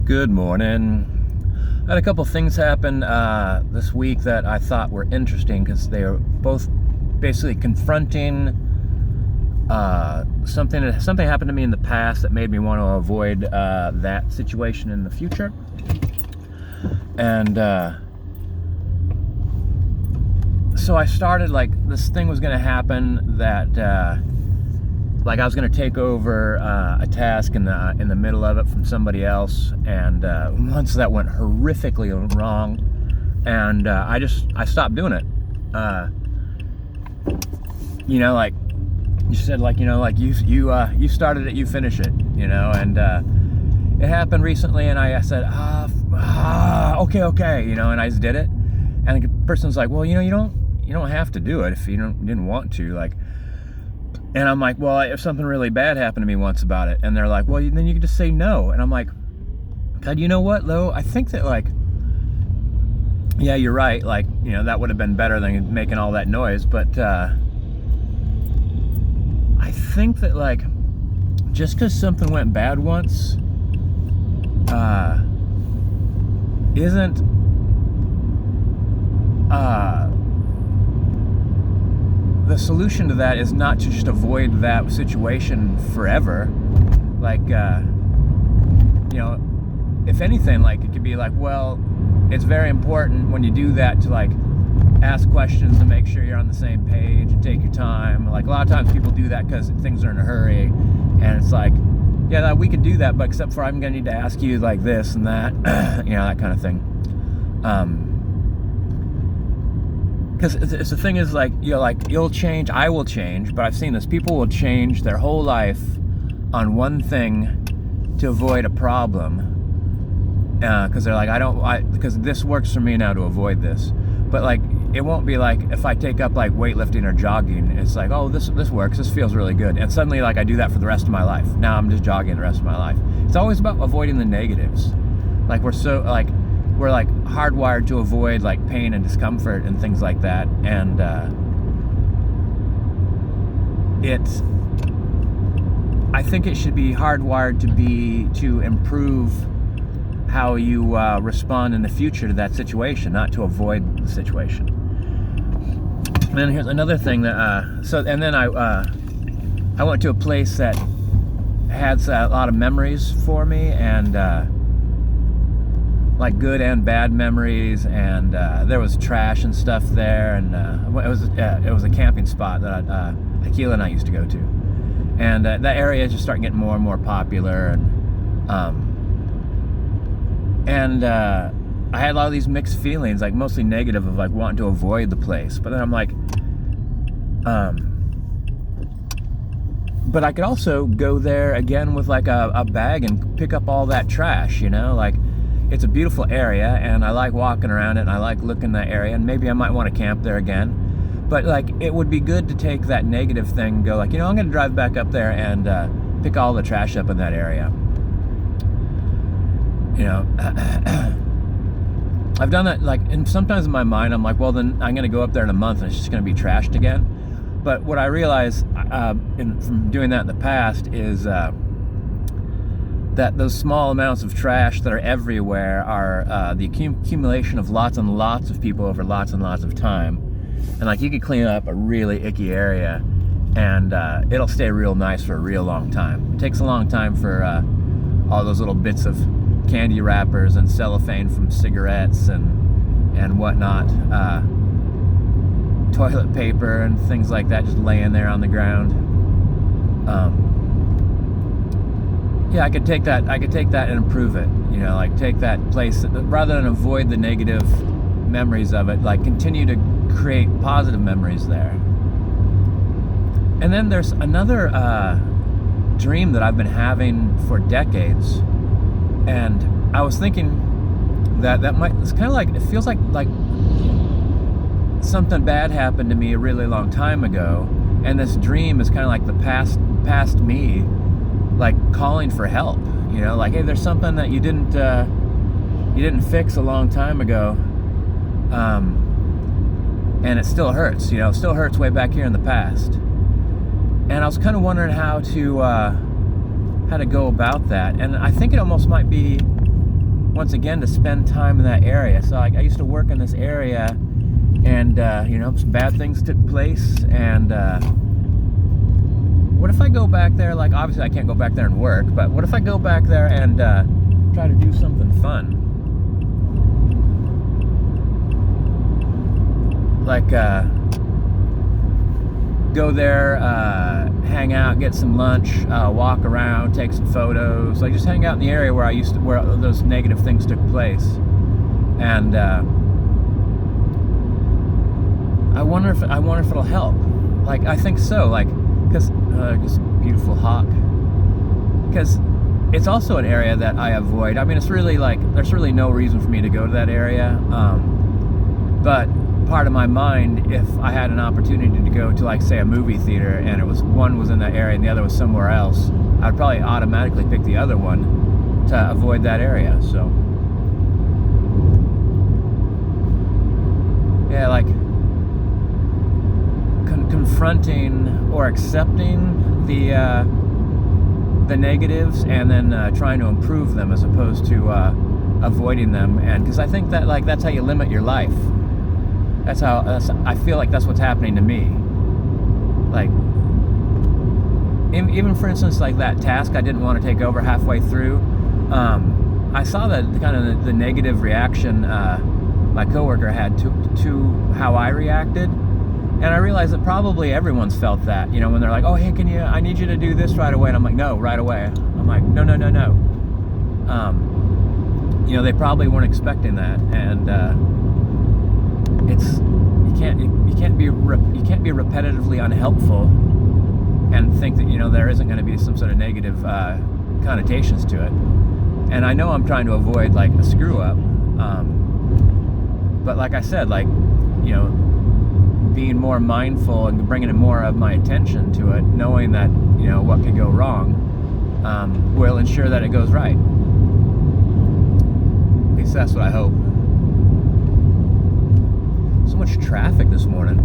Good morning. I had a couple things happen this week that I thought were interesting because they are both basically confronting something happened to me in the past that made me want to avoid that situation in the future. And so I started, like, this thing was going to happen that like I was going to take over a task in the middle of it from somebody else, and once that went horrifically wrong, and I stopped doing it. Like you said, like, like you started it, you finish it, and it happened recently, and I said, okay, and I just did it, and the person's like, well, you don't have to do it if you didn't want to, like. And I'm like, well, if something really bad happened to me once about it, and they're like, well, then you can just say no. And I'm like, God, you know what, though? I think that, like, yeah, you're right. Like, that would have been better than making all that noise. But I think that, like, just because something went bad once isn't the solution to that is not to just avoid that situation forever. Like, if anything, like, it could be like, well, it's very important when you do that to, like, ask questions to make sure you're on the same page and take your time. Like, a lot of times people do that because things are in a hurry, and it's like, yeah, we could do that, but except for I'm gonna need to ask you, like, this and that, that kind of thing. Because the thing is, like, you'll change, I will change, but I've seen this. People will change their whole life on one thing to avoid a problem. Because they're like, because this works for me now to avoid this. But, like, it won't be like if I take up, like, weightlifting or jogging, it's like, oh, this works, this feels really good. And suddenly, like, I do that for the rest of my life. Now I'm just jogging the rest of my life. It's always about avoiding the negatives. Like, we're hardwired to avoid, like, pain and discomfort and things like that, and I think it should be hardwired to improve how you respond in the future to that situation, not to avoid the situation. And then here's another thing that I went to a place that had a lot of memories for me, and like good and bad memories, and there was trash and stuff there, and it was a camping spot that Akila and I used to go to, and that area is just starting getting more and more popular, and I had a lot of these mixed feelings, like mostly negative, of like wanting to avoid the place, but then I'm like, but I could also go there again with like a bag and pick up all that trash, like. It's a beautiful area, and I like walking around it, and I like looking in that area, and maybe I might want to camp there again. But, like, it would be good to take that negative thing and go, like, I'm going to drive back up there and pick all the trash up in that area. I've done that, like, and sometimes in my mind, I'm like, well, then I'm going to go up there in a month, and it's just going to be trashed again. But what I realize from doing that in the past is that those small amounts of trash that are everywhere are the accumulation of lots and lots of people over lots and lots of time. And, like, you could clean up a really icky area, and it'll stay real nice for a real long time. It takes a long time for all those little bits of candy wrappers and cellophane from cigarettes and whatnot, toilet paper and things like that just laying there on the ground. Yeah, I could take that and improve it, like take that place, rather than avoid the negative memories of it, like continue to create positive memories there. And then there's another dream that I've been having for decades, and I was thinking that it's kind of like, it feels like something bad happened to me a really long time ago, and this dream is kind of like the past me, like calling for help, like, hey, there's something that you didn't fix a long time ago, and it still hurts, it still hurts way back here in the past. And I was kind of wondering how to go about that, and I think it almost might be once again, to spend time in that area. So like, I used to work in this area, and some bad things took place, and what if I go back there? Like, obviously I can't go back there and work, but what if I go back there and try to do something fun? Like, go there, hang out, get some lunch, walk around, take some photos, like just hang out in the area where where those negative things took place. And I wonder if it'll help. Like, I think so. Like, because just a beautiful hawk. Because it's also an area that I avoid. I mean, it's really like there's really no reason for me to go to that area. But part of my mind, if I had an opportunity to go to, like, say, a movie theater, and one was in that area and the other was somewhere else, I'd probably automatically pick the other one to avoid that area. So yeah, like confronting or accepting the negatives, and then trying to improve them as opposed to avoiding them. And because I think that, like, that's how you limit your life. I feel like that's what's happening to me. Like, even for instance, like that task I didn't want to take over halfway through, I saw the kind of the negative reaction my coworker had to how I reacted, and I realized that probably everyone's felt that, when they're like, oh, hey, I need you to do this right away, and I'm like, no, right away. I'm like, no. They probably weren't expecting that, and you can't be repetitively unhelpful and think that there isn't going to be some sort of negative connotations to it. And I know I'm trying to avoid, like, a screw up, but like I said, like, being more mindful and bringing in more of my attention to it, knowing that what could go wrong, will ensure that it goes right. At least that's what I hope. So much traffic this morning.